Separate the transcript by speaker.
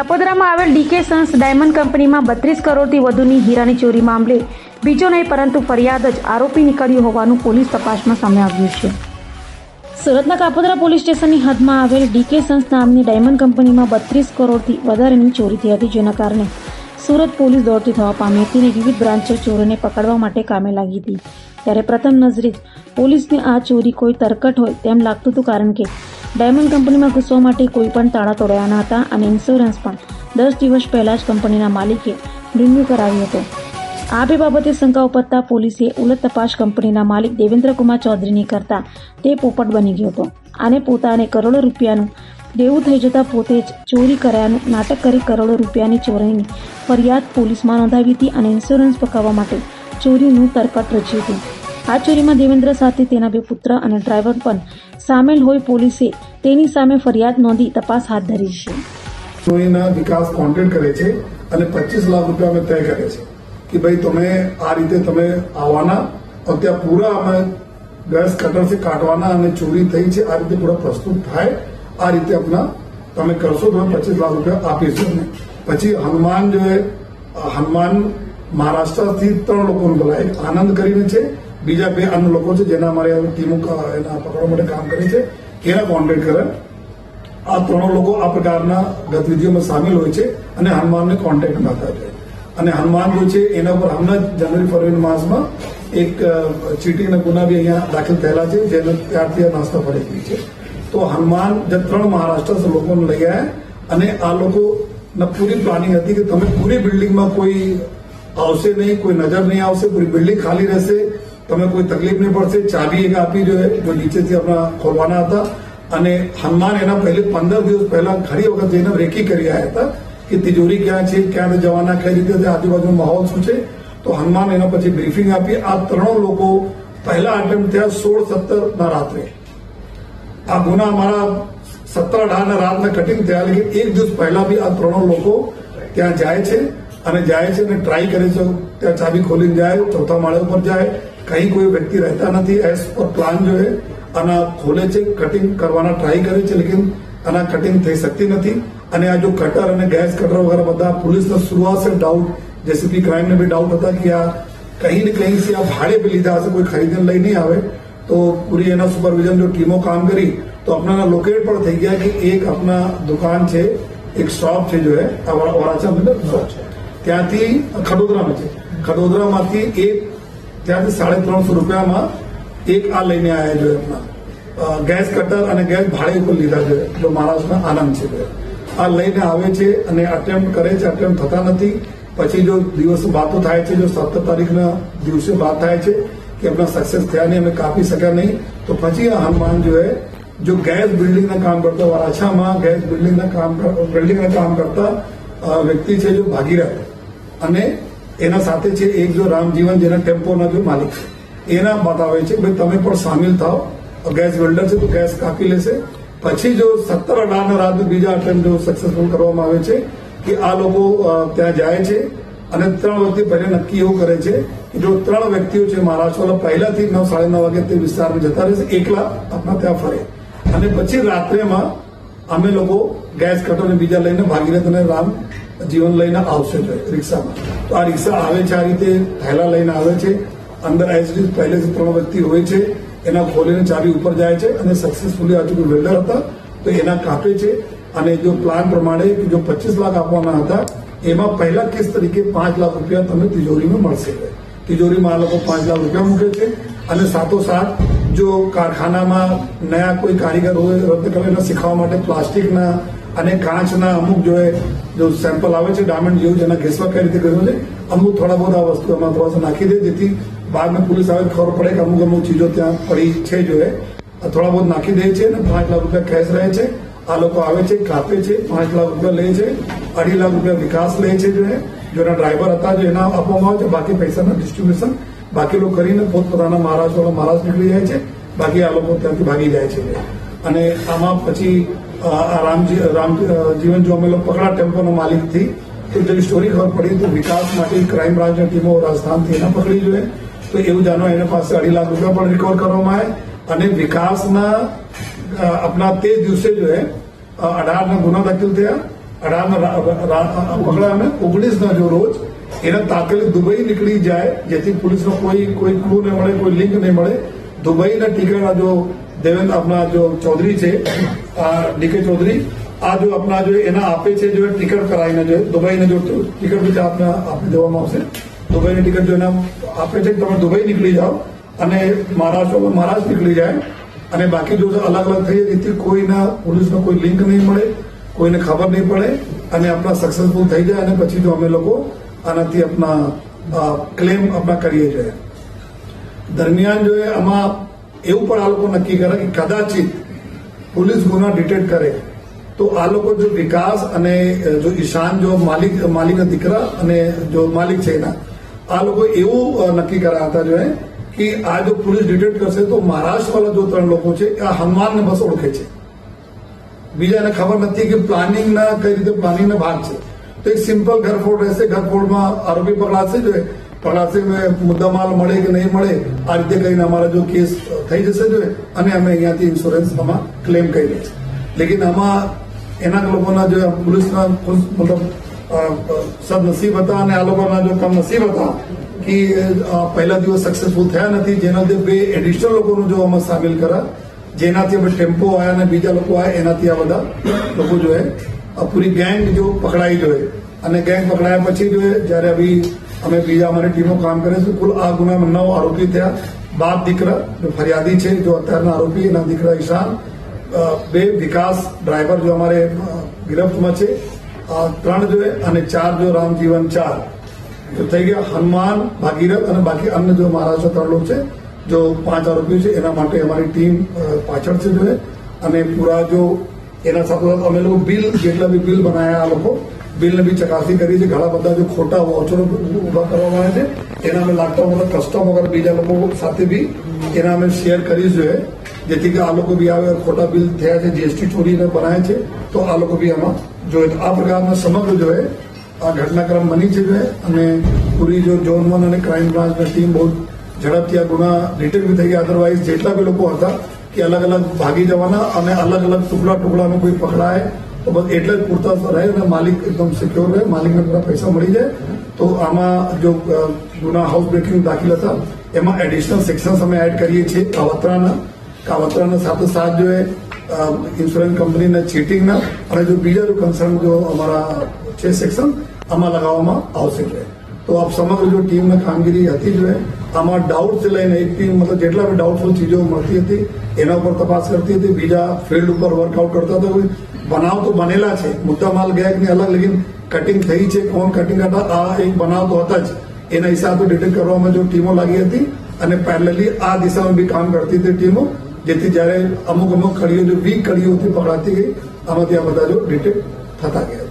Speaker 1: કાપોદ્રામાં આવેલ decay Sons diamond કંપનીમાં 32 કરોડથી વધુની હીરાની ચોરી મામલે બીજો નહીં પરંતુ ફરિયાદ જ આરોપી નીકળ્યો હોવાનું પોલીસ તપાસમાં સામે આવ્યું છે। સુરતના કાપોદ્રા પોલીસ સ્ટેશનની હદમાં આવેલ ડીકે સન્સ નામની ડાયમંડ કંપનીમાં 32 કરોડથી વધારેની ચોરી થઈ હતી, જેના કારણે સુરત પોલીસ દોડતી થવા પામી હતી અને વિવિધ બ્રાન્ચો ચોરોને પકડવા માટે કામે લાગી હતી। ત્યારે પ્રથમ નજરે જ પોલીસને આ ચોરી કોઈ તરકટ હોય તેમ લાગતું હતું, કારણ કે ડાયમંડ કંપનીમાં ઘૂસવા માટે કોઈ પણ તાળા તોડ્યા ન હતા અને ઇન્સ્યોરન્સ પણ 10 દિવસ પહેલા જ કંપનીના માલિકે રિન્યૂ કરાવ્યો હતો। આ બે બાબતે શંકા ઉપજતા પોલીસે ઉલટ તપાસ કંપનીના માલિક દેવેન્દ્ર કુમાર ચૌધરીની કરતા તે પોપટ બની ગયો હતો। આને પોતાને કરોડો રૂપિયાનું દેવું થઈ જતા પોતે જ ચોરી કર્યાનું નાટક કરી કરોડો રૂપિયાની ચોરીની ફરિયાદ પોલીસમાં નોંધાવી હતી અને ઇન્સ્યોરન્સ પકાવવા માટે ચોરીનું તરકટ રચ્યું હતું। આ ચોરીમાં દેવેન્દ્ર સાથે તેના બે પુત્ર અને ડ્રાઈવર પણ સામેલ હોય પોલીસે તેની સામે ફરિયાદ નોંધી તપાસ હાથ ધરી છે।
Speaker 2: ચોરીના વિકાસ કોન્ટેક્ટ કરે છે અને 25 લાખ રૂપિયા અમે તય કરે છે કે ભાઈ તમે આ રીતે તમે આવવાના और ત્યાં પૂરા અમે ગેસ કટરથી કાઢવાના અને ચોરી થઈ છે આ રીતે પૂરા પ્રસ્તુત થાય આ રીતે આપણા તમે કરશો તો 25 લાખ રૂપિયા આપીશું। પછી હનુમાન જો હનુમાન મહારાષ્ટ્રથી 3 લોકોને બોલાય, આનંદ કરીને છે, બીજા 2 અન્ય લોકો છે જેના અમારે ટીમો એના પકડવા માટે કામ કરે છે, એના કોન્ટેક્ટ કરે। આ 3 લોકો આ પ્રકારના ગતિવિધિઓમાં સામેલ હોય છે અને હનુમાનને કોન્ટેક્ટ કરતા છે અને હનુમાન જો છે એના પર હમણાં જાન્યુઆરી ફરવરી માસમાં એક ચીટિંગના ગુના બી અહીંયા દાખલ થયેલા છે, જેને ત્યારથી આ નાસ્તા ફરી ગઈ છે। તો હનુમાન જે 3 મહારાષ્ટ્ર લોકોને લઈ આવ્યા અને આ લોકોના પૂરી પ્લાનિંગ હતી કે તમે પૂરી બિલ્ડિંગમાં કોઈ આવશે નહીં, કોઈ નજર નહીં આવશે, પૂરી બિલ્ડિંગ ખાલી રહેશે, તમે કોઈ તકલીફ નહીં પડશે। ચાબી એક આપી જો નીચેથી આપણા ખોલવાના હતા અને હનુમાન એના પહેલે 15 દિવસ પહેલા ઘણી વખત એને રેકી કરી આવ્યા હતા કે તિજોરી ક્યાં છે, ક્યાં જવાના, કઈ રીતે આજુબાજુનો માહોલ શું છે। તો હનુમાન એના પછી બ્રીફિંગ આપી। આ 3 લોકો પહેલા અટેમ્પ્ટ થયા 16-17 ના રાત્રે। આ ગુના અમારા 17-18 ના રાતના કટિંગ થયા, લેકિન એક દિવસ પહેલા બી આ 3 લોકો ત્યાં જાય છે અને ટ્રાય કરે છે, ત્યાં ચાબી ખોલીને જાય, 4થા માળે ઉપર જાય, કहीं કોઈ વ્યક્તિ રહેતા નથી, એઝ પર પ્લાન જો હે આના ખોલે છે, કટિંગ કરવાના ટ્રાય કરે છે, લેકિન આના કટિંગ થઈ શકતી નથી। અને આ જો કટર અને ગેસ કટર વગેરે બધા पुलिसને शुरुआत से डाउट, जेसीपी क्राइम ने भी डाउट હતા કે આ કहीं ને કहीं से આ ભાડે पे લીધા હશે, કોઈ ખરીદીને લઈ નહીં આવે। તો પૂરી એના સુપરવિઝન જો ટીમો કામ કરી તો આપણા લોકેટ પણ થઈ ગયા કે એક આપણા દુકાન છે, એક શોપ છે જો હે વરાછા શોપ છે, ત્યાંથી ખડોદરામાં છે, ખડોદરામાંથી એક ત્યાંથી 350 રૂપિયામાં એક આ લઈને આવ્યા જો આપણા ગેસ કટર અને ગેસ ભાડે ઉપર લીધા છે, જો મહારાષ્ટ્રના આનંદ છે, આ લઈને આવે છે અને અટેમ્પ્ટ કરે છે, અટેમ્પ્ટ થતા નથી। પછી જો દિવસ વાતો થાય છે, જો 17 તારીખના દિવસે વાત થાય છે કે આપણા સક્સેસ થયા નહીં, અમે કાપી શક્યા નહીં, તો પછી આ હનુમાન જો હે જો ગેસ બિલ્ડિંગના કામ કરતા વરાછામાં ગેસ બિલ્ડિંગના કામ કરતા વ્યક્તિ છે જો ભાગી રહ્યા અને એના સાથે છે એક જો રામજીવન જેના ટેમ્પોના જો માલિક છે, એના બતાવે છે ભાઈ તમે પણ સામેલ થાઓ, ગેસ બિલ્ડર છે તો ગેસ કાપી લેશે। પછી જો 17-18 ના રાત બીજા અટેમ્પ્ટ જો સક્સેસફુલ કરવામાં આવે છે કે આ લોકો ત્યાં જાય છે અને 3 વ્યક્તિ પહેલા નક્કી એવું કરે છે કે જો 3 વ્યક્તિઓ છે મહારાષ્ટ્ર પહેલાથી 9-9:30 વાગે તે વિસ્તારમાં જતા રહેશે, એકલા આપણા ત્યાં ફરે અને પછી રાત્રેમાં અમે લોકો ગેસ કટરને બીજા લઈને ભાગીને તને રામ જીવન લઈને આવશે રિક્ષામાં। તો આ રિક્ષા આવે છે, આ રીતે થેલા લઈને આવે છે, અંદર એસડી પહેલેથી 3 વ્યક્તિ હોય છે, એના ખોલીને ચાબી ઉપર જાય છે અને સક્સેસફુલી આજુ વેલ્ડર હતા તો એના કાપે છે અને જો પ્લાન પ્રમાણે જો 25 લાખ આપવાના હતા એમાં પહેલા કેસ તરીકે 5 લાખ રૂપિયા તમને તિજોરીમાં મળશે। તિજોરીમાં આ લોકો 5 લાખ રૂપિયા મૂકે છે અને સાથોસાથ જો કારખાનામાં નયા કોઈ કારીગર હોય રદ કરીને શીખવા માટે પ્લાસ્ટિકના અને કાચના અમુક જો સેમ્પલ આવે છે ડાયમંડ જેવું જેના ઘેસવા કઈ રીતે કર્યું છે, અમુક થોડા બહુ આ વસ્તુ એમાં થોડા નાખી દે જેથી બાદમાં પોલીસ આવે ખબર પડે કે અમુક ચીજો ત્યાં પડી છે જો થોડા બહુ નાખી દે છે અને 5 લાખ રૂપિયા કેશ રહે છે। આ લોકો આવે છે, કાપે છે, 5 લાખ રૂપિયા લે છે, 2.5 લાખ રૂપિયા વિકાસ લે છે જો એના ડ્રાઈવર હતા જો એના આપવામાં આવે છે, બાકી પૈસાના ડિસ્ટ્રીબ્યુશન બાકી લોકો કરીને પોતપોતાના મહારાષ્ટ્ર નીકળી જાય છે, બાકી આ લોકો ત્યાંથી ભાગી જાય છે। અને આમાં પછી રામજીવન જો અમે લોકો પકડા ટેમ્પોના માલિકથી તો જેવી સ્ટોરી ખબર પડી તો વિકાસ માટે ક્રાઇમ બ્રાન્ચની ટીમો રાજસ્થાનથી એના પકડી જોઈએ તો એવું જાણવા એના પાસે 2.5 લાખ રૂપિયા પણ રિકવર કરવામાં આવે અને વિકાસના अपना તે દિવસે જો હે 18 ના ગુના દાખલ થયા પકડાયા અમે 19ના જો રોજ એને તાત્કાલિક દુબઈ નીકળી જાય, જેથી પોલીસનો કોઈ ક્લુ નહીં મળે, કોઈ લિંક નહીં મળે. દુબઈના ટિકિટ જો દેવેન્દ્ર આપણા જો ચૌધરી છે, ડીકે ચૌધરી, આ જો આપણા જો એના આપે છે, જો ટિકિટ કરાવીને જો દુબઈને જો ટિકિટ બી આપને આપી દેવામાં આવશે. દુબઈની ટિકિટ જો એના આપે છે, તમે દુબઈ નીકળી જાઓ અને મહારાષ્ટ્ર નીકળી જાય. અને બાકી જો અલગ અલગ થઈ રીતે કોઈના પોલીસનો કોઈ લિંક નહીં મળે, કોઈને ખબર નહીં પડે અને આપણા સક્સેસફુલ થઈ જાય. અને પછી જો અમે લોકો આનાથી આપણા ક્લેમ આપણા કરીએ છીએ. દરમિયાન જો આમાં એવું પણ આ લોકો નક્કી કરે કે કદાચિત પોલીસ ગુના ડિટેક્ટ કરે તો આ લોકો જો વિકાસ અને જો ઈશાન જો માલિકના દીકરા અને જો માલિક છે એના, આ લોકો એવું નક્કી કર્યા હતા જો કે આ જો પોલીસ ડિટેક્ટ કરશે તો મહારાષ્ટ્રવાળા જો 3 લોકો છે આ હનુમાનને બસ ઓળખે છે, બીજાને ખબર નથી કે પ્લાનિંગના કઈ રીતે પ્લાનિંગનો ભાગ છે. તો એક સિમ્પલ ઘરફોડ રહેશે, ઘરફોડમાં આરોપી પકડાશે મુદ્દામાલ મળે કે નહીં મળે આ રીતે કહીને અમારા જો કેસ થઈ જશે જો અને અમે અહીંયાથી ઇન્સ્યોરન્સ આમાં ક્લેમ કરી દઈએ છીએ. લેકિન આમાં એના લોકોના જો પોલીસના મતલબ સદનસીબ હતા અને આ લોકોના જો કમનસીબ હતા કે પહેલા દિવસ સક્સેસફુલ થયા નથી, જેના લીધે 2 એડિશનલ લોકોનું જો આમાં સામેલ કર્યા, જેનાથી અમે ટેમ્પો આવ્યા અને બીજા લોકો આવ્યા, એનાથી આ બધા લોકો જો પૂરી ગેંગ જો પકડાઈ જોઈએ. અને ગેંગ પકડાયા પછી જો જયારે અભી અમે બીજા અમારી ટીમો કામ કરે છે, કુલ આ ગુનામાં 9 આરોપી થયા. બાપ દીકરા જો ફરિયાદી છે, જો અત્યારના આરોપી એના દીકરા ઈશાન, 2 વિકાસ ડ્રાઈવર જો અમારે ગિરફ્તમાં છે, 3 જો અને 4 જો રામજીવન 4 તો થઈ ગયા. હનુમાન, ભાગીરથ અને બાકી અન્ય જો મહારાષ્ટ્ર 3 લોકો છે, જો 5 આરોપીઓ છે. એના માટે અમારી ટીમ પાછળ છે જો અને પૂરા જો એના સાથે અમે લોકો બિલ જેટલા બી બિલ બનાવ્યા, આ લોકો બિલને બી ચકાસણી કરી છે. ઘણા બધા જો ખોટા વોચરો ઉભા કરવામાં આવે છે, એના અમે લાગતા વગર કસ્ટમ વગર બીજા લોકો સાથે બી એના અમે શેર કરી જોઈએ, જેથી કે આ લોકો બી આવે ખોટા બિલ થયા છે, જીએસટી ચોરીને બનાવે છે, તો આ લોકો બી આમાં જોઈએ. આ પ્રકારના સમગ્ર જોઈએ આ ઘટનાક્રમ બની છે અને પૂરી જો ઝોન 1 અને ક્રાઇમ બ્રાન્ચની ટીમ બહુ ઝડપથી આ ગુના ડિટેક્ટ બી થઈ ગયા. અધરવાઇઝ જેટલા બી લોકો હતા કે અલગ અલગ ભાગી જવાના અને અલગ અલગ ટુકડામાં કોઈ પકડાય તો બસ એટલે જ પૂરતા રહે અને માલિક એકદમ સિક્યોર રહે, માલિકને પૂરા પૈસા મળી જાય. તો આમાં જો ગુના હાઉસ બ્રેકિંગ દાખલ હતા એમાં એડિશનલ સેક્શન્સ અમે એડ કરીએ છીએ કાવતરાના સાથે જો ઇન્સ્યોરન્સ કંપનીના ચીટિંગના અને જો બીજા જો કન્સર્ન જો અમારા છે સેક્શન આમાં લગાવવામાં આવશે. તો આપ સમગ્ર જો ટીમની કામગીરી હતી જો આમાં ડાઉટથી લઈને એક ટીમ મતલબ જેટલા બી ડાઉટફુલ ચીજો મળતી હતી એના ઉપર તપાસ કરતી હતી, બીજા ફિલ્ડ ઉપર વર્કઆઉટ કરતા હતા. બનાવ તો બનેલા છે, મુદ્દામાલ ગયા કે અલગ, લેકિન કટિંગ થઈ છે, કોણ કટિંગ હતા આ એક બનાવ તો હતા જ. એના હિસાબે ડિટેક્ટ કરવામાં જો ટીમો લાગી હતી અને પેરેલલી આ દિશામાં બી કામ કરતી હતી ટીમો, જેથી જયારે અમુક કડીઓ જો વીક કડીઓથી પકડાતી ગઈ આમાંથી આ બધા જો ડિટેક્ટ થતા ગયા.